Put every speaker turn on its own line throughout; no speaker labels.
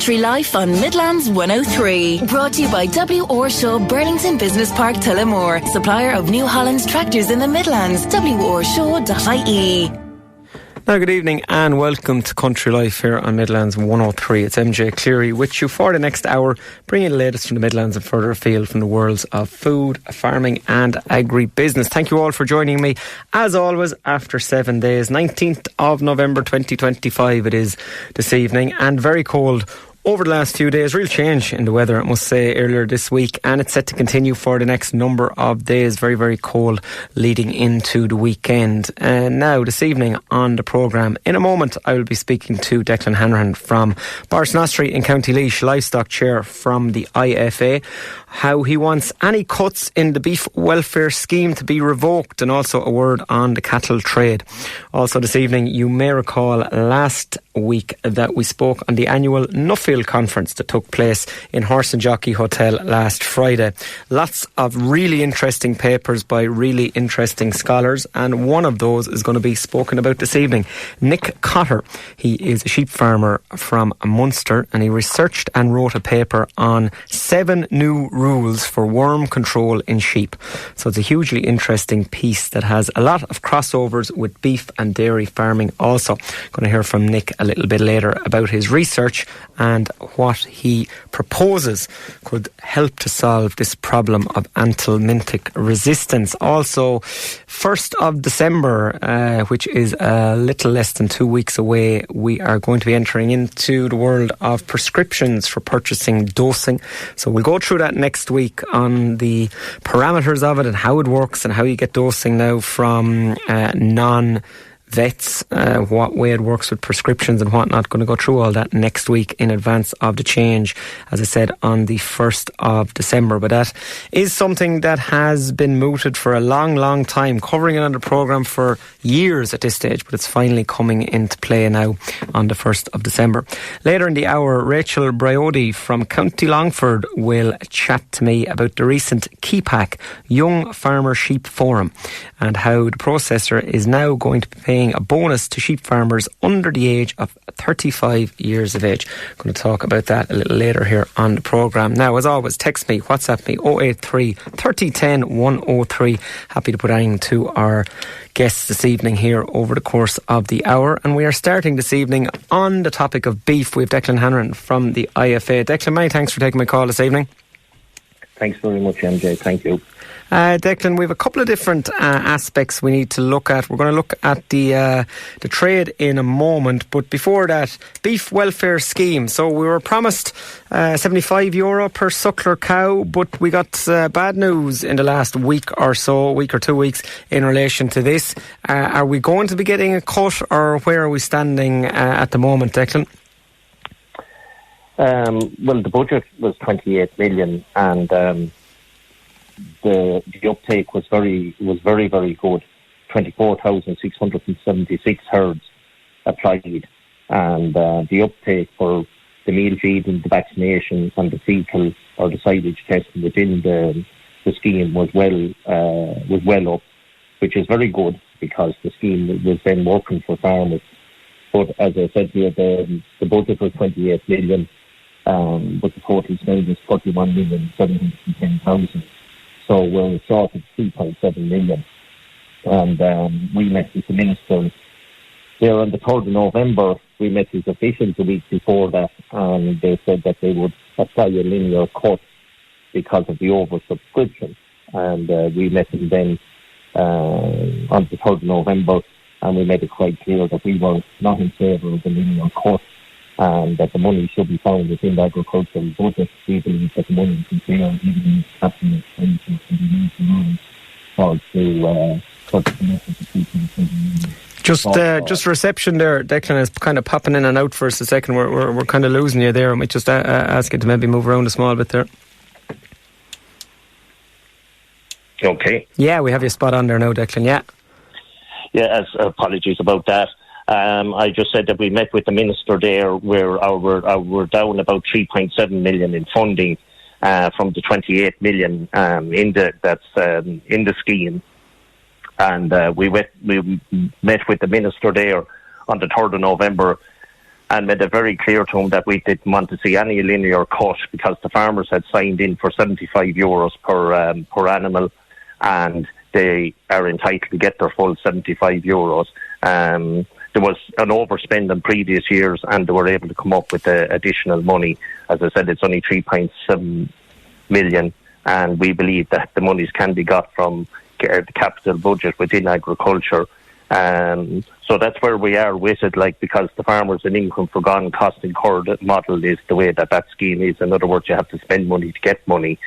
Country Life on Midlands 103. Brought to you by W. Orshaw, Burlington Business Park, Tullamore. Supplier of New Holland tractors in the Midlands. worshaw.ie.
Now, good evening and welcome to Country Life here on Midlands 103. It's MJ Clery with you for the next hour, bringing the latest from the Midlands and further afield from the worlds of food, farming and agri-business. Thank you all for joining me, as always, after 7 days. 19th of November 2025 it is this evening, and very cold over the last few days. Real change in the weather, I must say, earlier this week, and it's set to continue for the next number of days. Very, very cold leading into the weekend. And now, this evening on the programme, in a moment, I will be speaking to Declan Hanrahan from Borrisnostry in County Laois, livestock chair from the IFA, how he wants any cuts in the beef welfare scheme to be revoked, and also a word on the cattle trade. Also this evening, you may recall last week that we spoke on the annual Nuffield conference that took place in Horse and Jockey Hotel last Friday. Lots of really interesting papers by really interesting scholars, and one of those is going to be spoken about this evening. Nick Cotter, he is a sheep farmer from Munster, and he researched and wrote a paper on 7 new rules for worm control in sheep. So it's a hugely interesting piece that has a lot of crossovers with beef and dairy farming also. Going to hear from Nick a little bit later about his research and what he proposes could help to solve this problem of anthelmintic resistance. Also, 1st of December, which is a little less than 2 weeks away, we are going to be entering into the world of prescriptions for purchasing dosing. So we'll go through that next week on the parameters of it and how it works and how you get dosing now from non-vets, what way it works with prescriptions and whatnot. Going to go through all that next week in advance of the change, as I said, on the 1st of December. But that is something that has been mooted for a long, long time, covering it on the programme for years at this stage, but it's finally coming into play now on the 1st of December. Later in the hour, Rachel Briody from County Longford will chat to me about the recent KEPAC Young Farmer Sheep Forum and how the processor is now going to be paying a bonus to sheep farmers under the age of 35 years of age. I'm going to talk about that a little later here on the programme. Now, as always, text me, WhatsApp me, 083 3010 103. Happy to put anything to our guests this evening here over the course of the hour. And we are starting this evening on the topic of beef. We have Declan Hanrahan from the IFA. Declan, many thanks for taking my call this evening.
Thanks very much, MJ. Thank you.
Declan, we have a couple of different aspects we need to look at. We're going to look at the trade in a moment, but before that, beef welfare scheme. So we were promised €75 per suckler cow, but we got bad news in the last week or 2 weeks in relation to this. Are we going to be getting a cut, or where are we standing at the moment, Declan?
Well, the budget was 28 million, and the uptake was very, very good. 24,676 herds applied, and the uptake for the meal feeding, the vaccinations, and the fecal or the silage testing within the scheme was well up, which is very good because the scheme was then working for farmers. But as I said here, the budget was 28 million, but the total spend is 41,710,000. So we're short of 3.7 million. And we met with the minister there on the 3rd of November. We met his officials a week before that, and they said that they would apply a linear cut because of the oversubscription. And we met him then on the 3rd of November, and we made it quite clear that we were not in favour of the linear cut, and that the money should be found within the agricultural budget. We believe that the money is there, even in capital expenditure, to be used for the commitment to keeping
Just reception there, Declan, is kind of popping in and out for us a second. We're kind of losing you there. I might just ask you to maybe move around a small bit there.
Okay.
Yeah, we have you spot on there now, Declan, yeah.
Yeah, apologies about that. I just said that we met with the minister there, where we're down about 3.7 million in funding from the 28 million in the scheme, and we met with the minister there on the 3rd of November, and made it very clear to them that we didn't want to see any linear cut, because the farmers had signed in for €75 per animal, and they are entitled to get their full €75. There was an overspend in previous years, and they were able to come up with the additional money. As I said, it's only 3.7 million, and we believe that the monies can be got from the capital budget within agriculture. So that's where we are with it, because the farmers an income forgone, cost incurred model is the way that scheme is. In other words, you have to spend money to get money.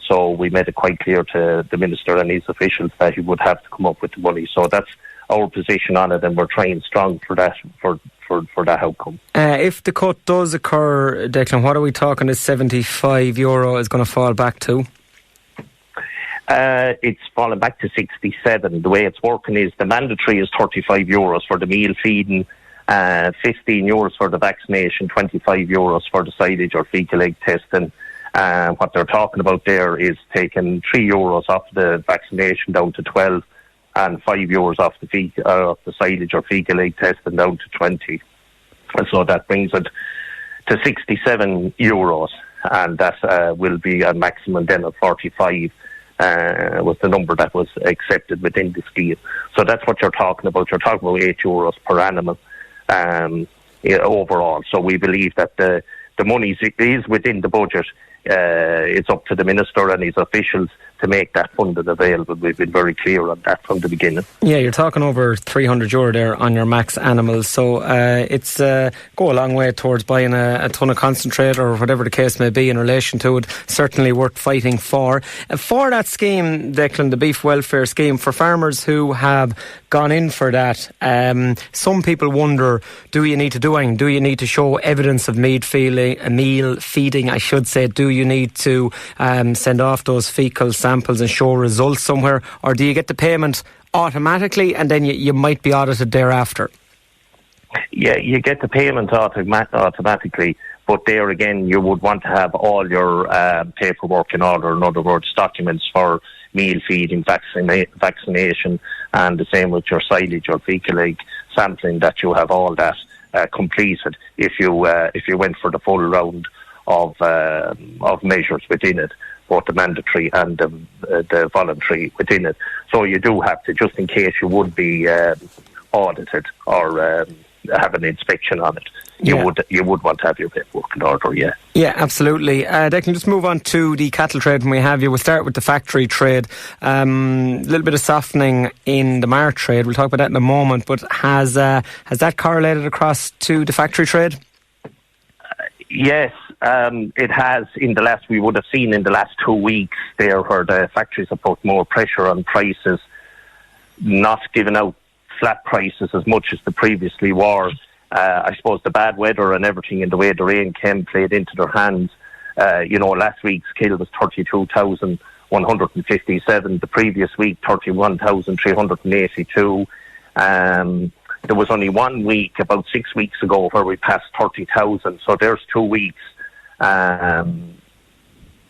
So we made it quite clear to the minister and his officials that he would have to come up with the money. So that's our position on it, and we're trying strong for that for that outcome.
If the cut does occur, Declan, what are we talking? This €75 is going to fall back to?
It's fallen back to 67. The way it's working is the mandatory is €35 for the meal feeding, €15 for the vaccination, €25 for the silage or fecal egg testing. What they're talking about there is taking €3 off the vaccination down to 12, and €5 off the silage or fecal egg testing down to 20. And so that brings it to €67, and that will be a maximum then of 45. Was the number that was accepted within the scheme. So that's what you're talking about. You're talking about €8 per animal overall. So we believe that the money is within the budget. It's up to the minister and his officials to make that funded available. We've been very clear on that from the beginning.
Yeah, you're talking over €300 there on your max animals, so it's go a long way towards buying a ton of concentrate or whatever the case may be in relation to it. Certainly worth fighting for. For that scheme, Declan, the beef welfare scheme, for farmers who have gone in for that, some people wonder, do you need to do anything? Do you need to show evidence of meal feeding, I should say? Do you need to send off those fecal samples and show results somewhere, or do you get the payment automatically and then you might be audited thereafter?
Yeah, you get the payment automatically, but there again you would want to have all your paperwork in order. In other words, documents for meal feeding, vaccination, and the same with your silage or fecal egg sampling, that you have all that completed if you went for the full round of measures within it, both the mandatory and the voluntary within it. So you do have to, just in case you would be audited or have an inspection on it, you would want to have your paperwork in order, yeah.
Yeah, absolutely. Declan, just move on to the cattle trade when we have you. We'll start with the factory trade. A little bit of softening in the mart trade. We'll talk about that in a moment, but has that correlated across to the factory trade?
Yes, it has. We would have seen in the last 2 weeks there where the factories have put more pressure on prices, not giving out flat prices as much as they previously were. I suppose the bad weather and everything and the way the rain came played into their hands. Last week's kill was 32,157. The previous week, 31,382. There was only 1 week, about 6 weeks ago, where we passed 30,000. So there's 2 weeks.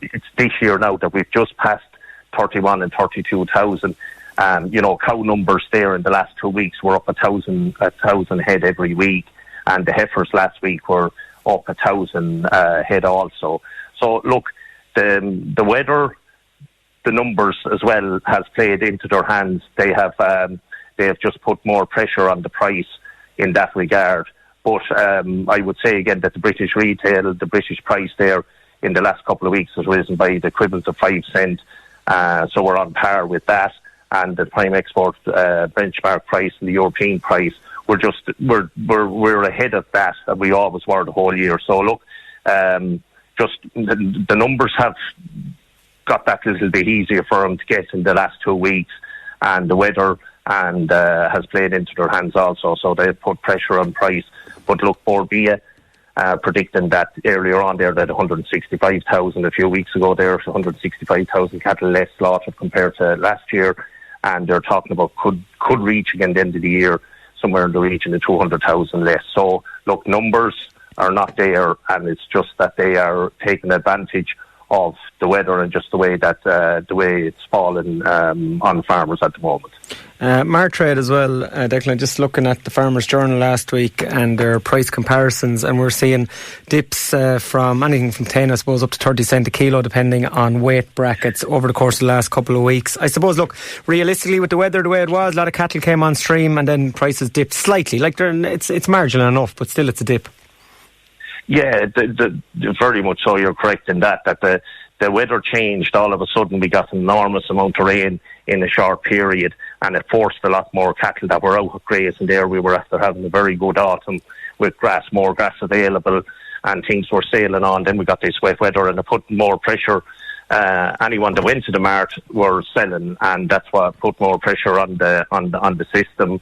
It's this year now that we've just passed 31 and 32,000. Cow numbers there in the last 2 weeks were up 1,000 head every week, and the heifers last week were up 1,000 head also. So look, the weather, the numbers as well has played into their hands. They have just put more pressure on the price in that regard. But I would say again that the British retail, the British price there in the last couple of weeks has risen by the equivalent of 5 cents. So we're on par with that. And the prime export benchmark price and the European price, we're ahead of that, and we always were the whole year. So look, just the numbers have got that little bit easier for them to get in the last 2 weeks, and the weather and has played into their hands also. So they've put pressure on price. But look, Borbia predicting that earlier on there that 165,000 a few weeks ago there, 165,000 cattle less slaughtered compared to last year. And they're talking about could reach again the end of the year somewhere in the region of 200,000 less. So look, numbers are not there, and it's just that they are taking advantage of the weather and just the way it's fallen on farmers at the moment.
Martrade as well, Declan, just looking at the Farmers Journal last week and their price comparisons, and we're seeing dips from anything from 10, I suppose, up to 30 cent a kilo, depending on weight brackets over the course of the last couple of weeks. I suppose, look, realistically, with the weather the way it was, a lot of cattle came on stream and then prices dipped slightly. Like it's marginal enough, but still it's a dip.
Yeah, very much so. You're correct in that the weather changed. All of a sudden, we got an enormous amount of rain in a short period, and it forced a lot more cattle that were out grazing there. We were after having a very good autumn with more grass available, and things were sailing on. Then we got this wet weather, and it put more pressure. Anyone that went to the mart were selling, and that's what put more pressure on the system.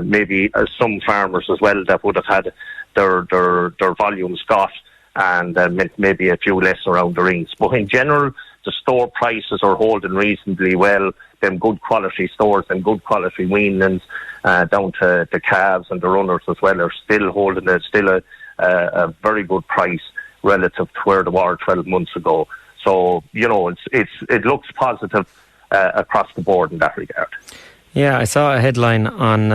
Maybe some farmers as well that would have had their volumes got, and maybe a few less around the rings. But in general, the store prices are holding reasonably well. Them good quality stores and good quality weanlings down to the calves and the runners as well are still holding a very good price relative to where they were 12 months ago. So, it looks positive across the board in that regard.
Yeah, I saw a headline on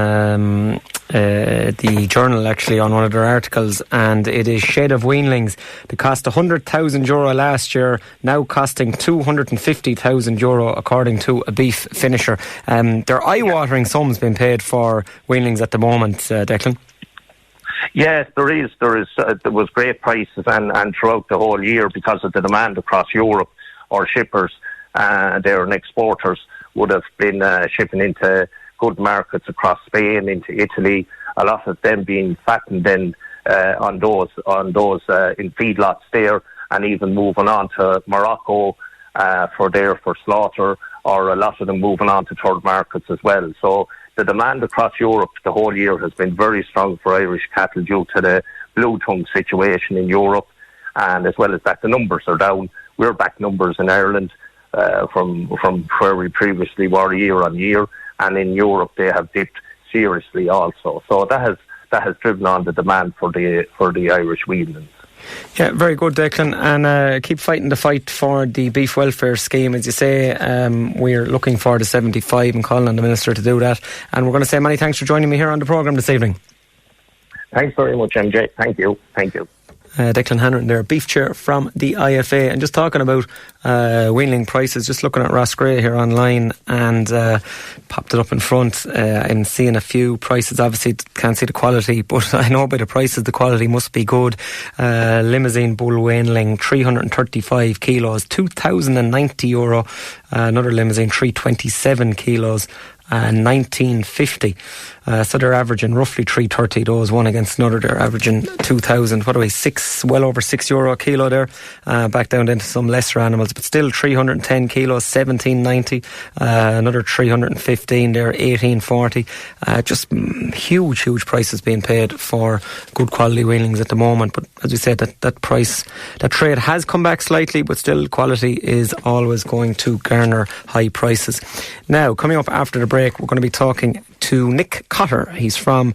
the Journal, actually, on one of their articles, and it is shed of weanlings that cost €100,000 last year, now costing €250,000 according to a beef finisher. They're eye-watering sums being paid for weanlings at the moment, Declan.
Yes, there is. There was great prices, and throughout the whole year, because of the demand across Europe, our shippers, there and exporters would have been shipping into good markets across Spain, into Italy. A lot of them being fattened then on those in feedlots there, and even moving on to Morocco for slaughter, or a lot of them moving on to third markets as well. So the demand across Europe the whole year has been very strong for Irish cattle due to the blue tongue situation in Europe, and as well as that the numbers are down. We're back numbers in Ireland from where we previously were year on year, and in Europe they have dipped seriously also. So that has driven on the demand for the Irish weanlings.
Yeah, very good, Declan, and keep fighting the fight for the beef welfare scheme. As you say, we're looking for the 75 and calling on the Minister to do that, and we're going to say many thanks for joining me here on the programme this evening.
Thanks very much, MJ. Thank you.
Declan Hanrahan there, beef chair from the IFA, and just talking about weanling prices, just looking at Ross Gray here online, and popped it up in front. I'm seeing a few prices. Obviously can't see the quality, but I know by the prices the quality must be good. Limousine bull weanling, 335 kilos, €2,090. Another limousine, 327 kilos, 1950. So they're averaging roughly 330. Those one against another, they're averaging 2,000. What are we? Well over €6 a kilo there. Back down into some lesser animals, but still 310 kilos, 1790. Another 315 there, 1840. Just huge prices being paid for good quality weanlings at the moment. But as we said, that trade has come back slightly, but still quality is always going to garner high prices. Now, coming up after the break, we're going to be talking to Nick Cotter. He's from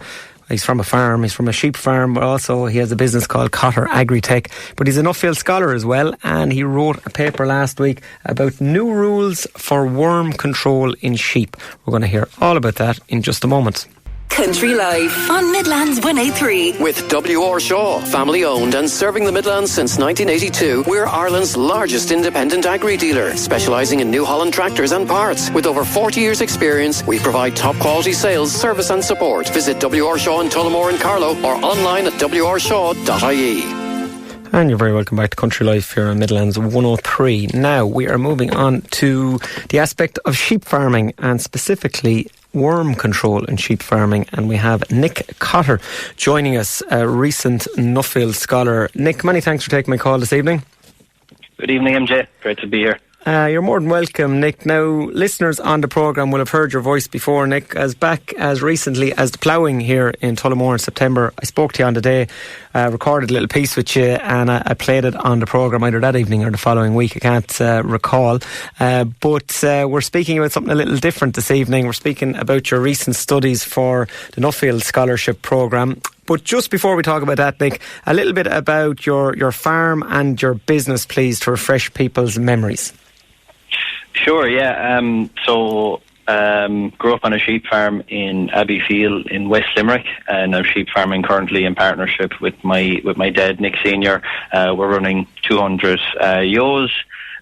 a farm, he's from a sheep farm, but also he has a business called Cotter Agritech. But he's an Nuffield scholar as well, and he wrote a paper last week about new rules for worm control in sheep. We're going to hear all about that in just a moment.
Country Life on Midlands 103.
With W.R. Shaw, family owned and serving the Midlands since 1982, we're Ireland's largest independent agri-dealer, specialising in New Holland tractors and parts. With over 40 years' experience, we provide top quality sales, service and support. Visit W.R. Shaw in Tullamore and Carlow, or online at wrshaw.ie.
And you're very welcome back to Country Life here on Midlands 103. Now we are moving on to the aspect of sheep farming, and specifically worm control in sheep farming, and we have Nick Cotter joining us, a recent Nuffield scholar. Nick, many thanks for taking my call this evening.
Good evening, MJ. Great to be here.
You're more than welcome, Nick. Now, listeners on the programme will have heard your voice before, Nick. As recently as the ploughing here in Tullamore in September, I spoke to you on the day, recorded a little piece with you, and I played it on the programme either that evening or the following week. I can't recall. But we're speaking about something a little different this evening. We're speaking about your recent studies for the Nuffield Scholarship Programme. But just before we talk about that, Nick, a little bit about your farm and your business, please, to refresh people's memories.
Sure, yeah. Grew up on a sheep farm in Abbeyfield in West Limerick, and I'm sheep farming currently in partnership with my dad, Nick Senior. We're running 200 ewes,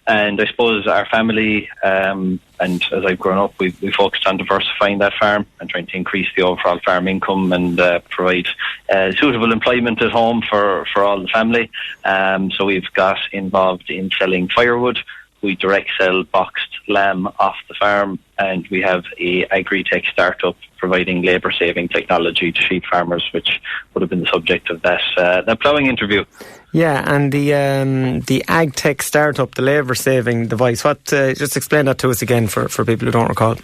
and I suppose our family, and as I've grown up, we focused on diversifying that farm and trying to increase the overall farm income and provide suitable employment at home for all the family. So we've got involved in selling firewood. We direct sell boxed lamb off the farm, and we have a agri-tech startup providing labour-saving technology to sheep farmers, which would have been the subject of that ploughing interview.
Yeah, and the ag-tech startup, the labour-saving device, just explain that to us again for people who don't recall.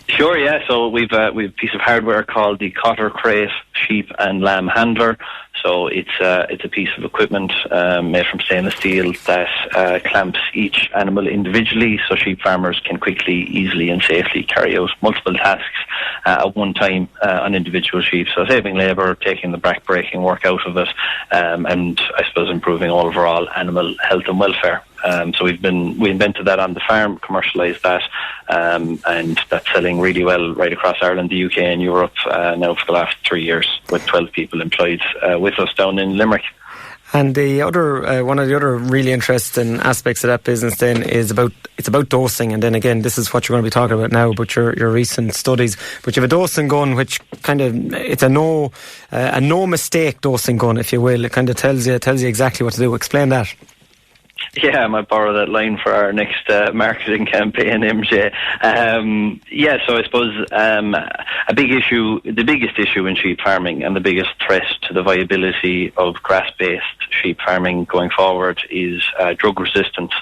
Sure, yeah. So we've a piece of hardware called the Cotter Crate Sheep and Lamb Handler. So it's a piece of equipment made from stainless steel that clamps each animal individually, so sheep farmers can quickly, easily and safely carry out multiple tasks at one time on individual sheep. So saving labour, taking the back-breaking work out of it, and I suppose improving overall animal health and welfare. So we invented that on the farm, commercialised that, and that's selling really well right across Ireland, the UK and Europe now for the last 3 years, with 12 people employed with us down in Limerick.
And the other one of the other really interesting aspects of that business then is about dosing. And then again, this is what you're going to be talking about now, about your recent studies. But you have a dosing gun which kind of, it's a no mistake dosing gun, if you will. It kind of tells you exactly what to do. Explain that.
Yeah, I might borrow that line for our next marketing campaign, MJ. So I suppose the biggest issue in sheep farming and the biggest threat to the viability of grass-based sheep farming going forward is drug resistance.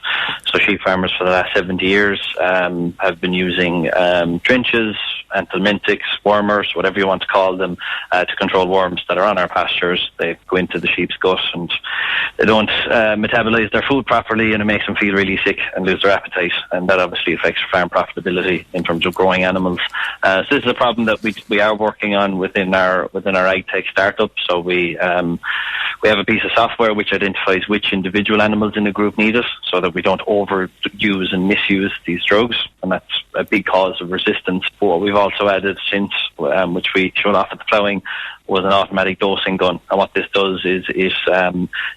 So sheep farmers for the last 70 years have been using trenches, anthelmintics, wormers, whatever you want to call them, to control worms that are on our pastures. They go into the sheep's gut and they don't metabolise their food properly, and it makes them feel really sick and lose their appetite, and that obviously affects farm profitability in terms of growing animals. So this is a problem that we are working on within our ag tech startup. So we have a piece of software which identifies which individual animals in the group need it, so that we don't overuse and misuse these drugs, and that's a big cause of resistance. But what we've also added since, which we showed off at the ploughing, was an automatic dosing gun. And what this does is it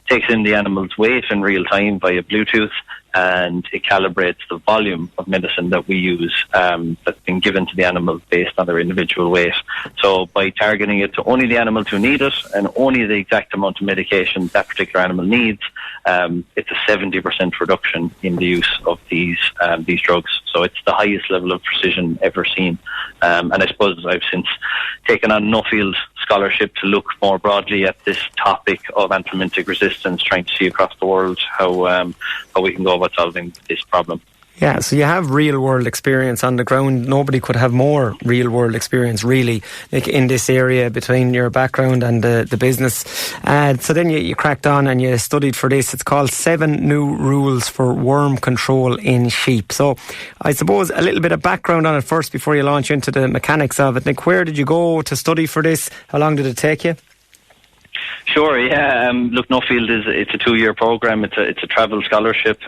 takes in the animal's weight in real time via Bluetooth, and it calibrates the volume of medicine that we use that's been given to the animal based on their individual weight. So by targeting it to only the animals who need it and only the exact amount of medication that particular animal needs, it's a 70% reduction in the use of these drugs. So it's the highest level of precision ever seen. And I suppose I've since taken on Nuffield scholarship to look more broadly at this topic of anthelmintic resistance, trying to see across the world how we can go about solving this problem.
Yeah, so you have real-world experience on the ground. Nobody could have more real-world experience, really, like in this area between your background and the business. So then you cracked on and you studied for this. It's called 7 New Rules for Worm Control in Sheep. So I suppose a little bit of background on it first before you launch into the mechanics of it. Nick, where did you go to study for this? How long did it take you?
Sure, yeah. Look, Nuffield it's a 2-year program. It's a travel scholarship.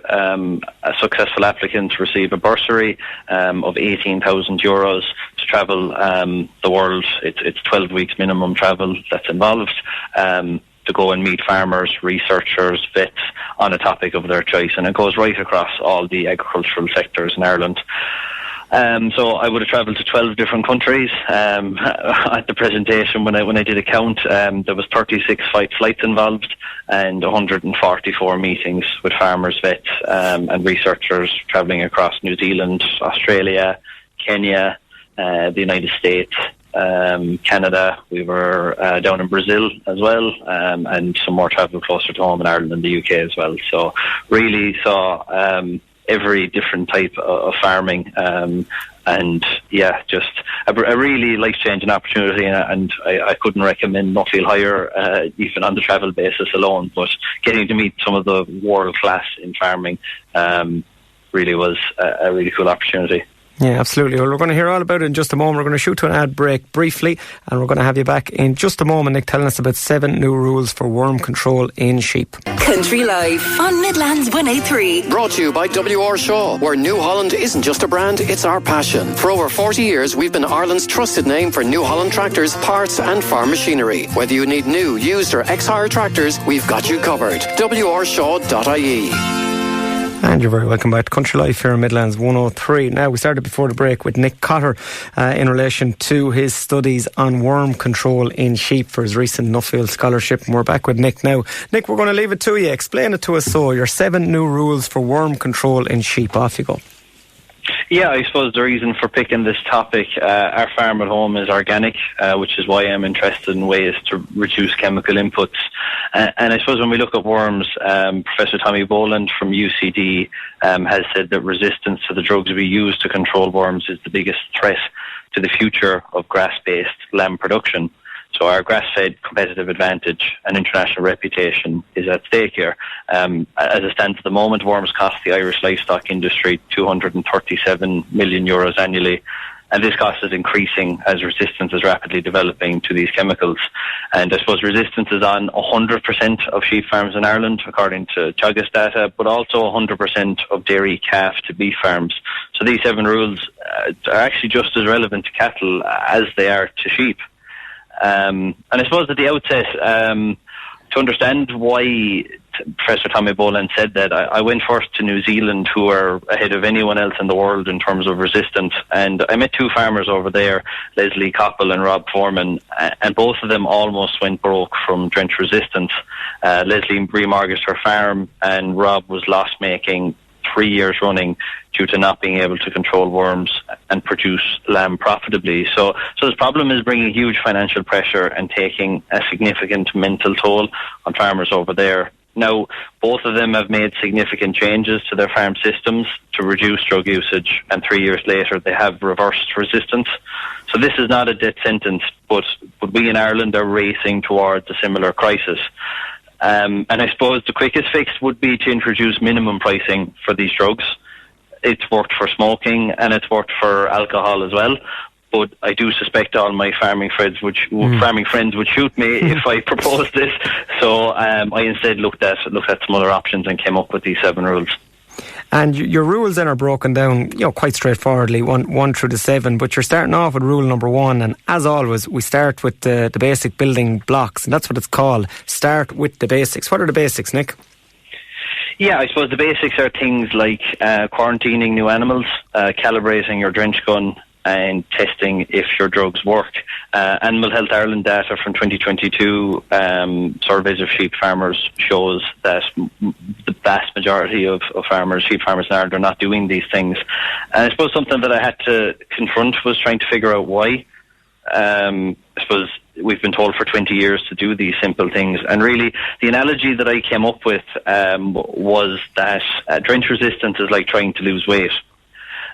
Successful applicants receive a bursary of €18,000 to travel the world. It's 12 weeks minimum travel that's involved to go and meet farmers, researchers, vets on a topic of their choice, and it goes right across all the agricultural sectors in Ireland. So I would have travelled to 12 different countries. At the presentation, when I did a count, there was 36 flights involved and 144 meetings with farmers, vets, and researchers travelling across New Zealand, Australia, Kenya, the United States, Canada. We were down in Brazil as well, and some more travel closer to home in Ireland and the UK as well. So really saw every different type of farming, and yeah, just a really life-changing opportunity, and I couldn't recommend Nuffield higher, even on the travel basis alone. But getting to meet some of the world class in farming really was a really cool opportunity.
Yeah, absolutely. Well, we're going to hear all about it in just a moment. We're going to shoot to an ad break briefly, and we're going to have you back in just a moment, Nick, telling us about 7 new rules for worm control in sheep.
Country Life on Midlands 103.
Brought to you by W.R. Shaw, where New Holland isn't just a brand, it's our passion. For over 40 years, we've been Ireland's trusted name for New Holland tractors, parts and farm machinery. Whether you need new, used or ex-hire tractors, we've got you covered. wrshaw.ie.
And you're very welcome back to Country Life here in Midlands 103. Now, we started before the break with Nick Cotter in relation to his studies on worm control in sheep for his recent Nuffield Scholarship. And we're back with Nick now. Nick, we're going to leave it to you. Explain it to us. So, your 7 new rules for worm control in sheep. Off you go.
Yeah, I suppose the reason for picking this topic, our farm at home is organic, which is why I'm interested in ways to reduce chemical inputs. And I suppose when we look at worms, Professor Tommy Boland from UCD has said that resistance to the drugs we use to control worms is the biggest threat to the future of grass-based lamb production. So our grass-fed competitive advantage and international reputation is at stake here. As it stands at the moment, worms cost the Irish livestock industry €237 million annually, and this cost is increasing as resistance is rapidly developing to these chemicals. And I suppose resistance is on 100% of sheep farms in Ireland, according to Teagasc data, but also 100% of dairy calf to beef farms. So these 7 rules are actually just as relevant to cattle as they are to sheep. And I suppose at the outset, to understand why Professor Tommy Boland said that, I went first to New Zealand, who are ahead of anyone else in the world in terms of resistance. And I met 2 farmers over there, Leslie Coppell and Rob Foreman, and both of them almost went broke from drench resistance. Leslie remortgaged her farm, and Rob was loss-making 3 years running due to not being able to control worms and produce lamb profitably. So this problem is bringing huge financial pressure and taking a significant mental toll on farmers over there. Now, both of them have made significant changes to their farm systems to reduce drug usage, and 3 years later they have reversed resistance. So this is not a death sentence, but we in Ireland are racing towards a similar crisis. And I suppose the quickest fix would be to introduce minimum pricing for these drugs. It's worked for smoking and it's worked for alcohol as well. But I do suspect all my farming friends would shoot me if I proposed this. So I instead looked at some other options and came up with these 7 rules.
And your rules then are broken down, quite straightforwardly, one through to 7. But you're starting off with rule number 1, and as always, we start with the basic building blocks, and that's what it's called. Start with the basics. What are the basics, Nick?
Yeah, I suppose the basics are things like quarantining new animals, calibrating your drench gun, and testing if your drugs work. Animal Health Ireland data from 2022 surveys of sheep farmers shows that the vast majority of sheep farmers in Ireland are not doing these things. And I suppose something that I had to confront was trying to figure out why. I suppose we've been told for 20 years to do these simple things, and really the analogy that I came up with was that drench resistance is like trying to lose weight.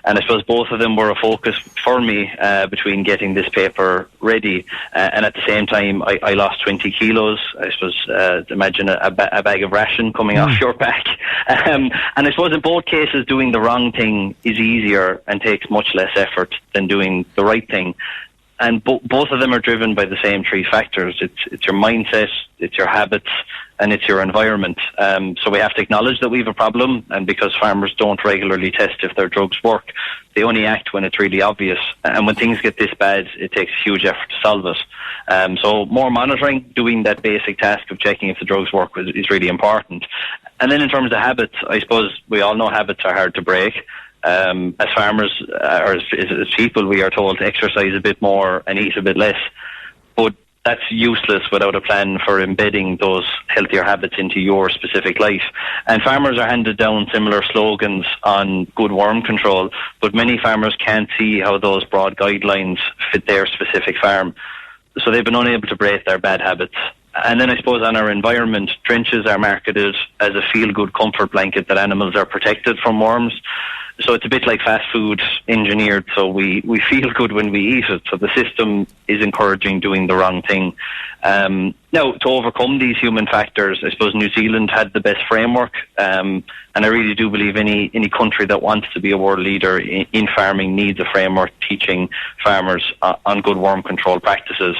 And I suppose both of them were a focus for me between getting this paper ready and at the same time I lost 20 kilos. I suppose imagine a bag of ration coming off your back. And I suppose in both cases doing the wrong thing is easier and takes much less effort than doing the right thing. And both of them are driven by the same 3 factors. It's your mindset, it's your habits, and it's your environment. So we have to acknowledge that we have a problem, and because farmers don't regularly test if their drugs work, they only act when it's really obvious. And when things get this bad, it takes huge effort to solve it. So more monitoring, doing that basic task of checking if the drugs work is really important. And then in terms of habits, I suppose we all know habits are hard to break. As farmers, or as people, we are told to exercise a bit more and eat a bit less. But that's useless without a plan for embedding those healthier habits into your specific life. And farmers are handed down similar slogans on good worm control, but many farmers can't see how those broad guidelines fit their specific farm. So they've been unable to break their bad habits. And then I suppose on our environment, drenches are marketed as a feel-good comfort blanket that animals are protected from worms. So it's a bit like fast food engineered, so we feel good when we eat it. So the system is encouraging doing the wrong thing. Now, to overcome these human factors, I suppose New Zealand had the best framework, and I really do believe any country that wants to be a world leader in farming needs a framework teaching farmers on good worm control practices.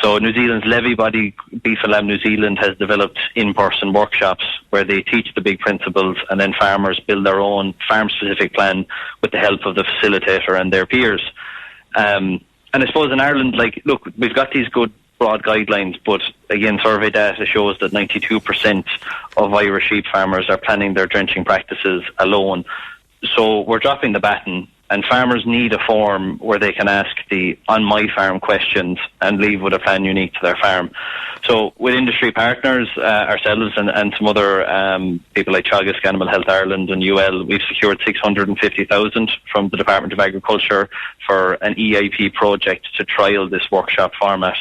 So New Zealand's levy body, Beef and Lamb New Zealand, has developed in-person workshops where they teach the big principles, and then farmers build their own farm-specific plan with the help of the facilitator and their peers. And I suppose in Ireland, look, we've got these good broad guidelines, but again, survey data shows that 92% of Irish sheep farmers are planning their drenching practices alone. So we're dropping the baton, and farmers need a forum where they can ask the on my farm questions and leave with a plan unique to their farm. So with industry partners, ourselves and some other people like Teagasc, Animal Health Ireland and UL, we've secured 650,000 from the Department of Agriculture for an EIP project to trial this workshop format.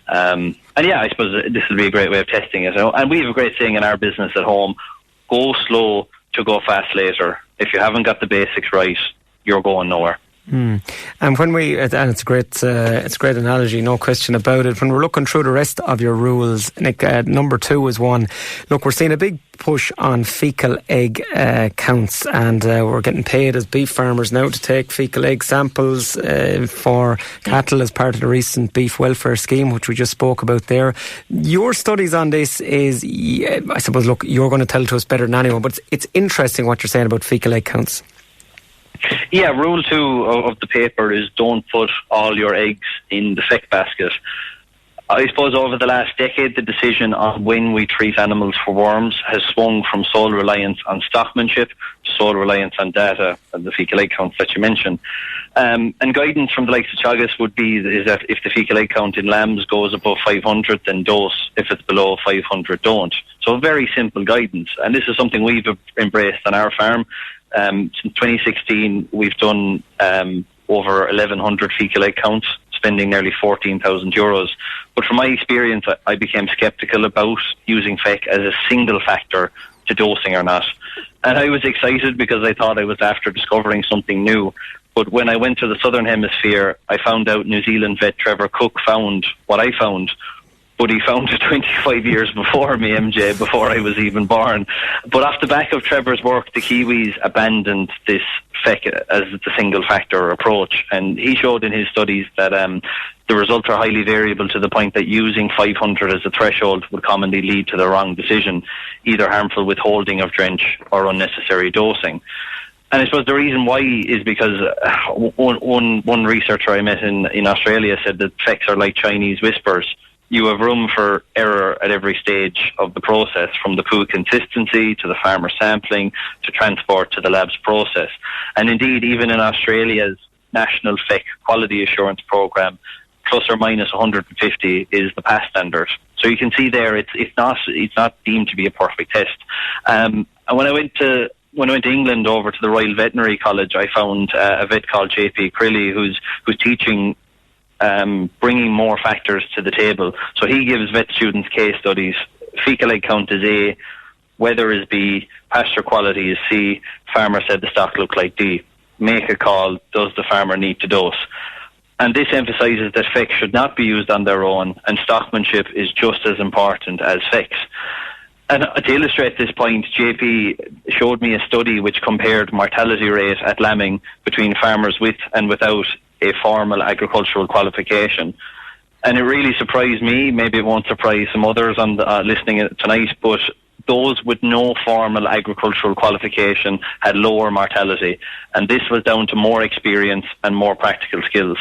And yeah, I suppose this will be a great way of testing it. And we have a great saying in our business at home: go slow to go fast later. If you haven't got the basics right, you're going nowhere.
And when and it's a great analogy, no question about it. When we're looking through the rest of your rules, Nick, number 2 is one. Look, we're seeing a big push on fecal egg counts, and we're getting paid as beef farmers now to take fecal egg samples for cattle as part of the recent beef welfare scheme, which we just spoke about there. Your studies on this is, I suppose, look, you're going to tell it to us better than anyone, but it's interesting what you're saying about fecal egg counts.
Yeah, rule 2 of the paper is don't put all your eggs in the feck basket. I suppose over the last decade, the decision on when we treat animals for worms has swung from sole reliance on stockmanship to sole reliance on data and the fecal egg counts that you mentioned. And guidance from the likes of Teagasc would be is that if the fecal egg count in lambs goes above 500, then dose. If it's below 500, don't. So very simple guidance. And this is something we've embraced on our farm. Since 2016, we've done over 1,100 fecal egg counts, spending nearly €14,000. But from my experience, I became sceptical about using feck as a single factor to dosing or not. And I was excited because I thought I was after discovering something new. But when I went to the Southern Hemisphere, I found out New Zealand vet Trevor Cook found what I found. But he found it 25 years before me, MJ, before I was even born. But off the back of Trevor's work, the Kiwis abandoned this feck as the single factor approach. And he showed in his studies that the results are highly variable to the point that using 500 as a threshold would commonly lead to the wrong decision, either harmful withholding of drench or unnecessary dosing. And I suppose the reason why is because one researcher I met in Australia said that fecks are like Chinese whispers. You have room for error at every stage of the process, from the poo consistency to the farmer sampling to transport to the lab's process. And indeed, even in Australia's National Feck Quality Assurance Programme, plus or minus 150 is the pass standard. So you can see there, it's not deemed to be a perfect test. And when I went to England over to the Royal Veterinary College, I found a vet called MJ Clery who's teaching. Bringing more factors to the table. So he gives vet students case studies. Fecal egg count is A, weather is B, pasture quality is C, farmer said the stock looked like D. Make a call, does the farmer need to dose? And this emphasises that fecks should not be used on their own, and stockmanship is just as important as fecks. And to illustrate this point, JP showed me a study which compared mortality rate at lambing between farmers with and without a formal agricultural qualification. And it really surprised me. Maybe it won't surprise some others on listening tonight, but those with no formal agricultural qualification had lower mortality. And this was down to more experience and more practical skills.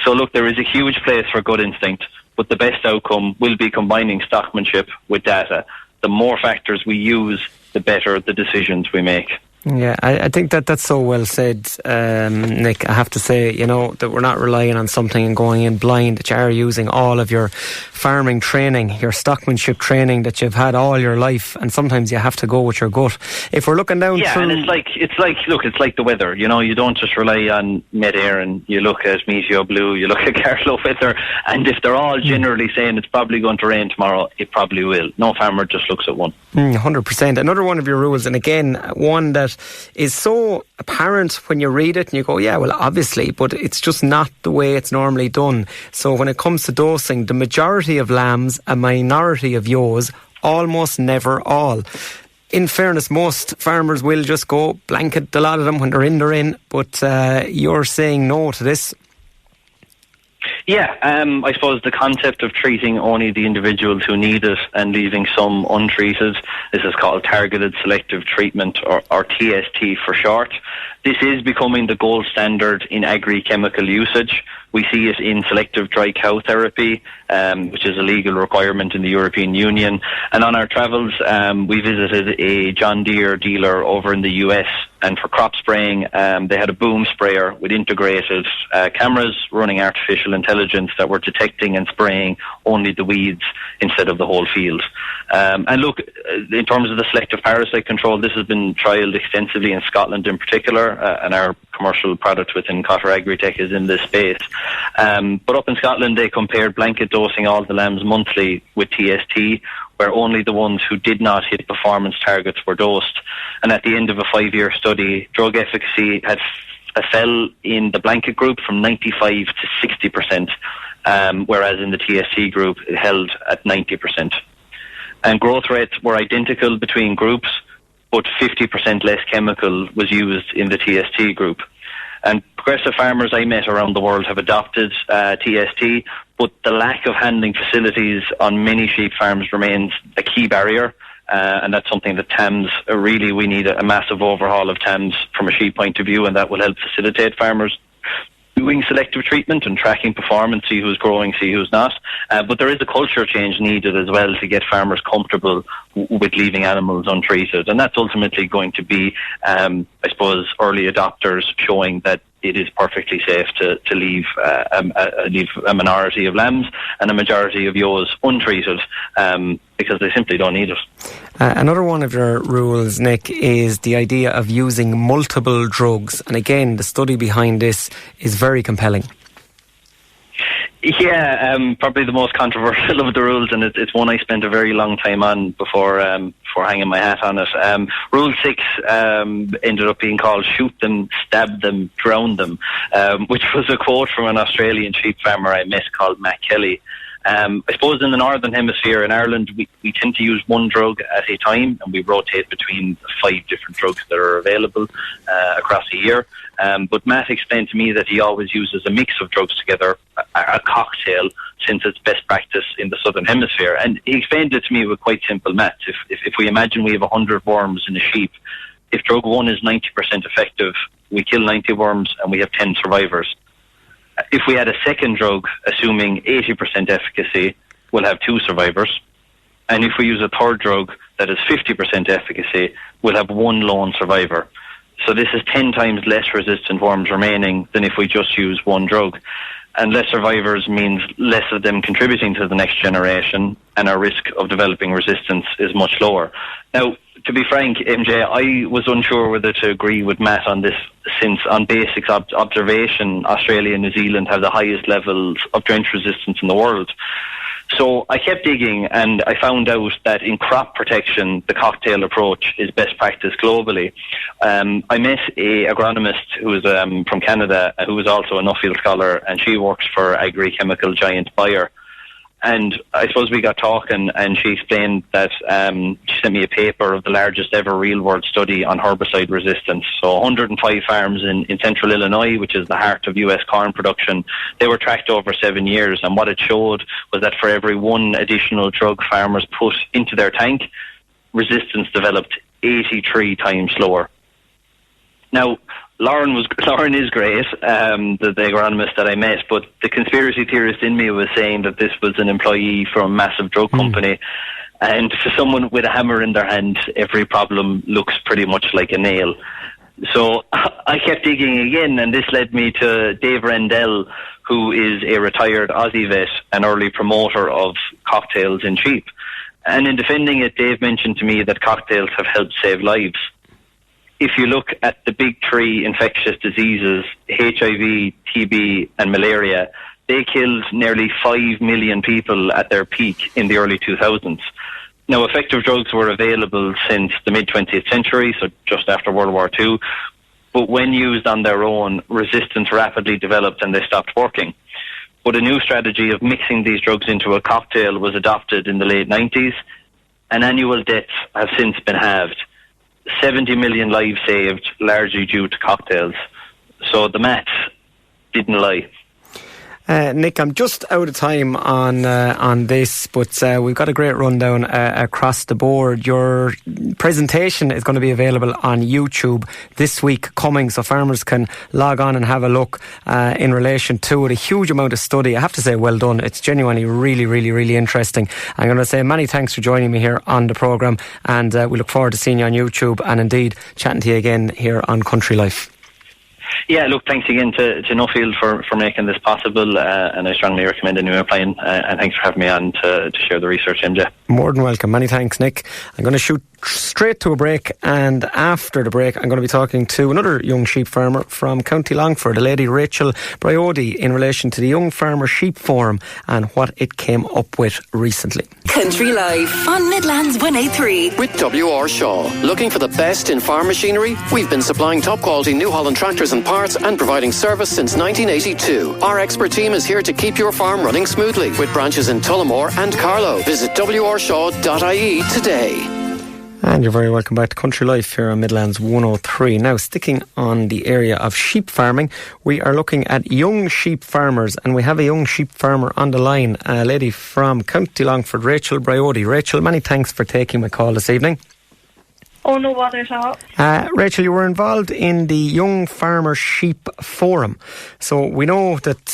So look, there is a huge place for gut instinct, but the best outcome will be combining stockmanship with data. The more factors we use, the better the decisions we make.
Yeah, I think that's so well said, Nick. I have to say, that we're not relying on something and going in blind, that you are using all of your farming training, your stockmanship training that you've had all your life, and sometimes you have to go with your gut. If we're looking down through...
and it's like the weather, you don't just rely on Met-Air and you look at Meteo Blue, you look at Carlow Weather, and if they're all generally saying it's probably going to rain tomorrow, it probably will. No farmer just looks at one.
100%. Another one of your rules, and again, one that that is so apparent when you read it and you go, yeah, well, obviously, but it's just not the way it's normally done. So when it comes to dosing, the majority of lambs, a minority of ewes, almost never all. In fairness, most farmers will just go blanket a lot of them. When they're in, but you're saying no to this.
Yeah, I suppose the concept of treating only the individuals who need it and leaving some untreated, this is called targeted selective treatment, or TST for short. This is becoming the gold standard in agri-chemical usage. We see it in selective dry cow therapy, which is a legal requirement in the European Union. And on our travels, we visited a John Deere dealer over in the US, and for crop spraying, they had a boom sprayer with integrated cameras running artificial intelligence that were detecting and spraying only the weeds instead of the whole field. And look, in terms of the selective parasite control, this has been trialled extensively in Scotland in particular, and our commercial product within Cotter Agritech is in this space. But up in Scotland, they compared blanket dosing all the lambs monthly with TST, where only the ones who did not hit performance targets were dosed. And at the end of a 5-year study, drug efficacy had fell in the blanket group from 95 to 60%, whereas in the TST group, it held at 90%. And growth rates were identical between groups, but 50% less chemical was used in the TST group. And progressive farmers I met around the world have adopted TST, but the lack of handling facilities on many sheep farms remains a key barrier. And that's something that TAMS, really, we need a massive overhaul of TAMS from a sheep point of view, and that will help facilitate farmers doing selective treatment and tracking performance, see who's growing, see who's not. But there is a culture change needed as well to get farmers comfortable with leaving animals untreated. And that's ultimately going to be, I suppose, early adopters showing that it is perfectly safe to leave a minority of lambs and a majority of ewes untreated, because they simply don't need it.
Another one of your rules, Nick, is the idea of using multiple drugs. And again, the study behind this is very compelling.
Yeah, probably the most controversial of the rules, and it's one I spent a very long time on before hanging my hat on it. Rule 6 ended up being called "Shoot them, stab them, drown them," which was a quote from an Australian sheep farmer I met called Matt Kelly. I suppose in the Northern Hemisphere, in Ireland, we tend to use one drug at a time, and we rotate between 5 different drugs that are available across a year. But Matt explained to me that he always uses a mix of drugs together, a cocktail, since it's best practice in the Southern Hemisphere. And he explained it to me with quite simple maths. If we imagine we have 100 worms in a sheep, if drug 1 is 90% effective, we kill 90 worms and we have 10 survivors. If we add a second drug, assuming 80% efficacy, we'll have 2 survivors. And if we use a third drug that is 50% efficacy, we'll have 1 lone survivor. So this is 10 times less resistant worms remaining than if we just use 1 drug. And less survivors means less of them contributing to the next generation, and our risk of developing resistance is much lower. Now, to be frank, MJ, I was unsure whether to agree with Matt on this, since on basic observation, Australia and New Zealand have the highest levels of drench resistance in the world. So I kept digging, and I found out that in crop protection, the cocktail approach is best practice globally. I met a agronomist who was from Canada, who was also a Nuffield scholar, and she works for agri-chemical giant Bayer. And I suppose we got talking, and she explained that she sent me a paper of the largest ever real-world study on herbicide resistance. So 105 farms in central Illinois, which is the heart of U.S. corn production, they were tracked over 7 years. And what it showed was that for every 1 additional drug farmers put into their tank, resistance developed 83 times slower. Now, Lauren is great, the agronomist that I met, but the conspiracy theorist in me was saying that this was an employee from a massive drug company. And for someone with a hammer in their hand, every problem looks pretty much like a nail. So I kept digging again, and this led me to Dave Rendell, who is a retired Aussie vet and early promoter of cocktails in sheep. And in defending it, Dave mentioned to me that cocktails have helped save lives. If you look at the big 3 infectious diseases, HIV, TB and malaria, they killed nearly 5 million people at their peak in the early 2000s. Now, effective drugs were available since the mid-20th century, so just after World War II. But when used on their own, resistance rapidly developed and they stopped working. But a new strategy of mixing these drugs into a cocktail was adopted in the late 90s, and annual deaths have since been halved. 70 million lives saved, largely due to cocktails. So the maths didn't lie.
Nick, I'm just out of time on this, but we've got a great rundown across the board. Your presentation is going to be available on YouTube this week coming, so farmers can log on and have a look in relation to it. A huge amount of study. I have to say, well done. It's genuinely really, really, really interesting. I'm going to say many thanks for joining me here on the programme, and we look forward to seeing you on YouTube and indeed chatting to you again here on Country Life.
Yeah, look, thanks again to Nuffield for making this possible, and I strongly recommend a new airplane, and thanks for having me on to share the research, MJ.
More than welcome. Many thanks, Nick. I'm going to shoot straight to a break, and after the break I'm going to be talking to another young sheep farmer from County Longford, a lady Rachel Bryody, in relation to the Young Farmer Sheep Forum and what it came up with recently.
Country Life on Midlands 103
with W.R. Shaw. Looking for the best in farm machinery? We've been supplying top quality New Holland tractors and parts and providing service since 1982. Our expert team is here to keep your farm running smoothly, with branches in Tullamore and Carlow. Visit wrshaw.ie today.
And you're very welcome back to Country Life here on Midlands 103. Now, sticking on the area of sheep farming, we are looking at young sheep farmers, and we have a young sheep farmer on the line, a lady from County Longford, Rachel Bryody. Rachel, many thanks for taking my call this evening.
Oh, no bother at all.
Rachel, you were involved in the Young Farmer Sheep Forum. So we know that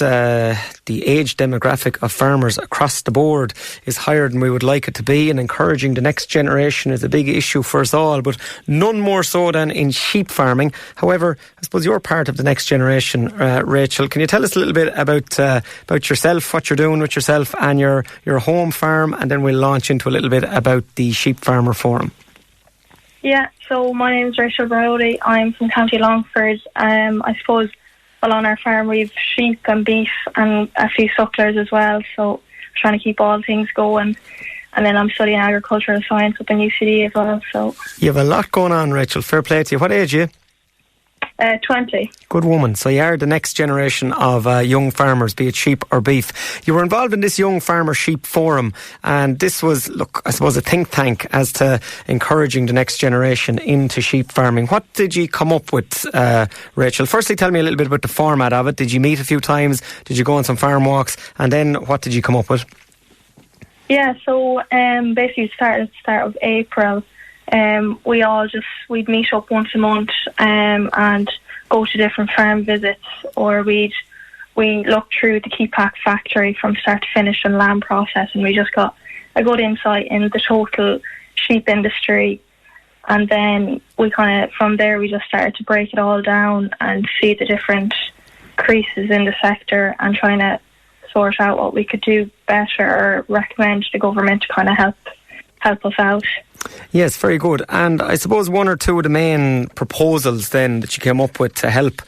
the age demographic of farmers across the board is higher than we would like it to be, and encouraging the next generation is a big issue for us all, but none more so than in sheep farming. However, I suppose you're part of the next generation, Rachel. Can you tell us a little bit about yourself, what you're doing with yourself and your home farm, and then we'll launch into a little bit about the Sheep Farmer Forum.
Yeah, so my name's Rachel Bryody. I'm from County Longford. I suppose, well, on our farm we've sheep and beef and a few sucklers as well, so trying to keep all things going. And then I'm studying agricultural science up in UCD as well. So
you have a lot going on, Rachel. Fair play to you. What age are you?
20.
Good woman. So you are the next generation of young farmers, be it sheep or beef. You were involved in this Young Farmer Sheep Forum, and this was, look, I suppose, a think tank as to encouraging the next generation into sheep farming. What did you come up with, Rachel? Firstly, tell me a little bit about the format of it. Did you meet a few times? Did you go on some farm walks? And then what did you come up with?
Yeah, so basically started at the start of April. We'd meet up once a month and go to different farm visits, or we looked through the Keepack factory from start to finish and lamb process, and we just got a good insight in the total sheep industry. And then we from there we just started to break it all down and see the different creases in the sector and trying to sort out what we could do better or recommend to the government to kind of help us out.
Yes, very good. And I suppose one or two of the main proposals then that you came up with to help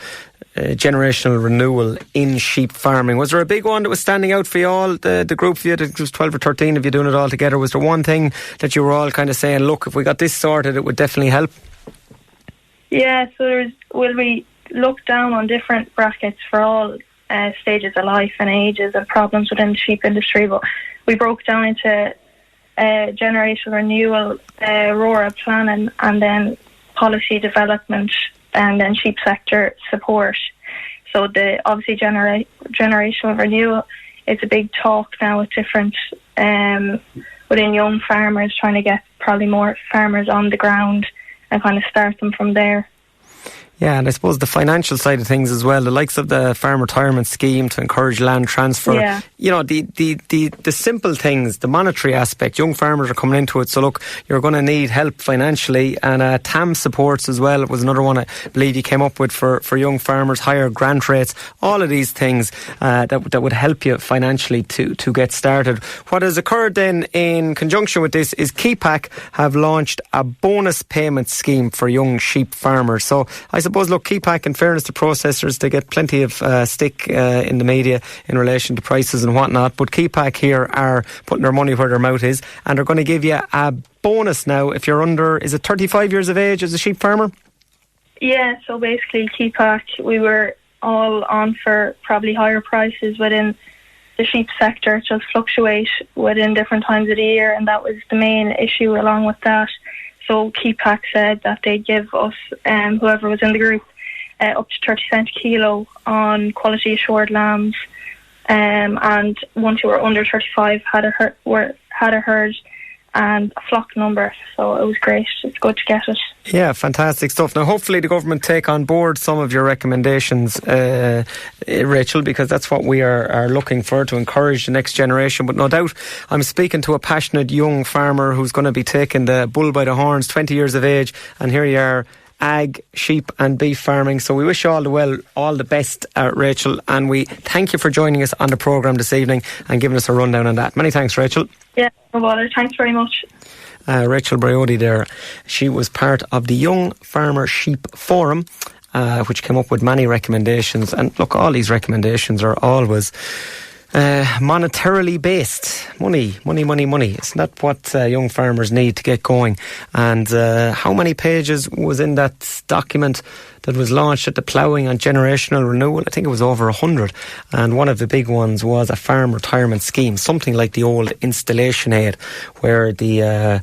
generational renewal in sheep farming, was there a big one that was standing out for you all, the group of you, it was 12 or 13 of you doing it all together? Was there one thing that you were all kind of saying, look, if we got this sorted it would definitely help? Yeah,
so we look down on different brackets for all stages of life and ages and problems within the sheep industry, but we broke down into generational renewal, rural planning, and then policy development, and then sheep sector support. So the obviously generational renewal is a big talk now with different within young farmers, trying to get probably more farmers on the ground and kind of start them from there.
Yeah, and I suppose the financial side of things as well, the likes of the farm retirement scheme to encourage land transfer.
Yeah.
You know, the simple things, the monetary aspect, young farmers are coming into it. So look, you're going to need help financially, and TAM supports as well. It was another one I believe you came up with for young farmers, higher grant rates, all of these things that would help you financially to get started. What has occurred then in conjunction with this is Keepack have launched a bonus payment scheme for young sheep farmers. So I suppose, look, Keepack, in fairness to processors, they get plenty of stick in the media in relation to prices and whatnot, but Keepack here are putting their money where their mouth is, and they're going to give you a bonus now if you're under, is it 35 years of age as a sheep farmer?
Yeah, so basically Keepack, we were all on for probably higher prices within the sheep sector. It just fluctuate within different times of the year, and that was the main issue along with that. So Keepack said that they'd give us, whoever was in the group, up to 30 cents a kilo on quality assured lambs, and once you were under 35 had a herd and a flock number. So it was great. It's good to get it.
Yeah, fantastic stuff. Now, hopefully the government take on board some of your recommendations, Rachel, because that's what we are looking for, to encourage the next generation. But no doubt, I'm speaking to a passionate young farmer who's going to be taking the bull by the horns, 20 years of age, and here you are, ag, sheep and beef farming. So we wish you all the best, Rachel, and we thank you for joining us on the programme this evening and giving us a rundown on that. Many thanks, Rachel.
Yeah, no bother. Thanks very much.
Rachel Briotti there. She was part of the Young Farmer Sheep Forum, which came up with many recommendations. And look, all these recommendations are always monetarily based. Money. Isn't that what young farmers need to get going? And how many pages was in that document that was launched at the Ploughing on Generational Renewal? I think it was over 100. And one of the big ones was a farm retirement scheme, something like the old installation aid, where the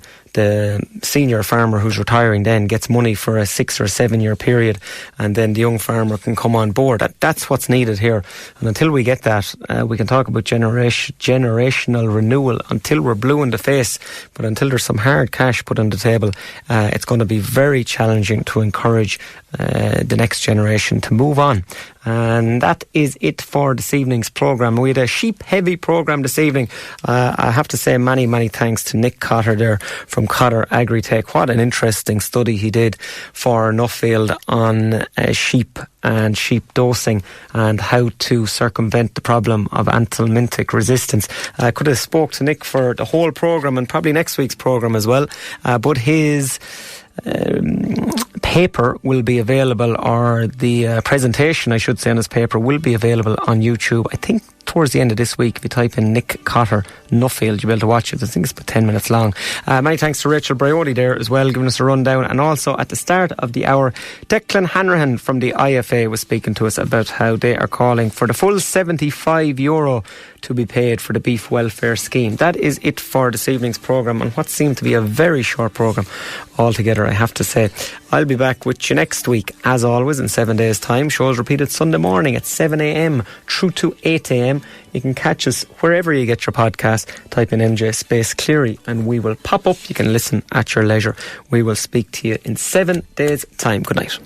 senior farmer who's retiring then gets money for a 6 or 7 year period, and then the young farmer can come on board. That's what's needed here. And until we get that, we can talk about generational renewal until we're blue in the face, but until there's some hard cash put on the table, it's going to be very challenging to encourage the next generation to move on. And that is it for this evening's programme. We had a sheep-heavy programme this evening. I have to say many thanks to Nick Cotter there from Cotter Agritech. What an interesting study he did for Nuffield on sheep and sheep dosing and how to circumvent the problem of anthelmintic resistance. I could have spoke to Nick for the whole programme and probably next week's programme as well, but his paper will be available, or the presentation I should say on his paper will be available on YouTube, I think towards the end of this week. If you type in Nick Cotter Nuffield, you'll be able to watch it. I think it's about 10 minutes long. Many thanks to Rachel Briotti there as well, giving us a rundown. And also at the start of the hour, Declan Hanrahan from the IFA was speaking to us about how they are calling for the full €75 to be paid for the beef welfare scheme. That is it for this evening's programme, and what seemed to be a very short programme altogether, I have to say. I'll be back with you next week, as always, in 7 days' time. Shows repeated Sunday morning at 7 a.m. through to 8 a.m. You can catch us wherever you get your podcast. Type in MJ space Clery and we will pop up. You can listen at your leisure. We will speak to you in 7 days' time. Good night.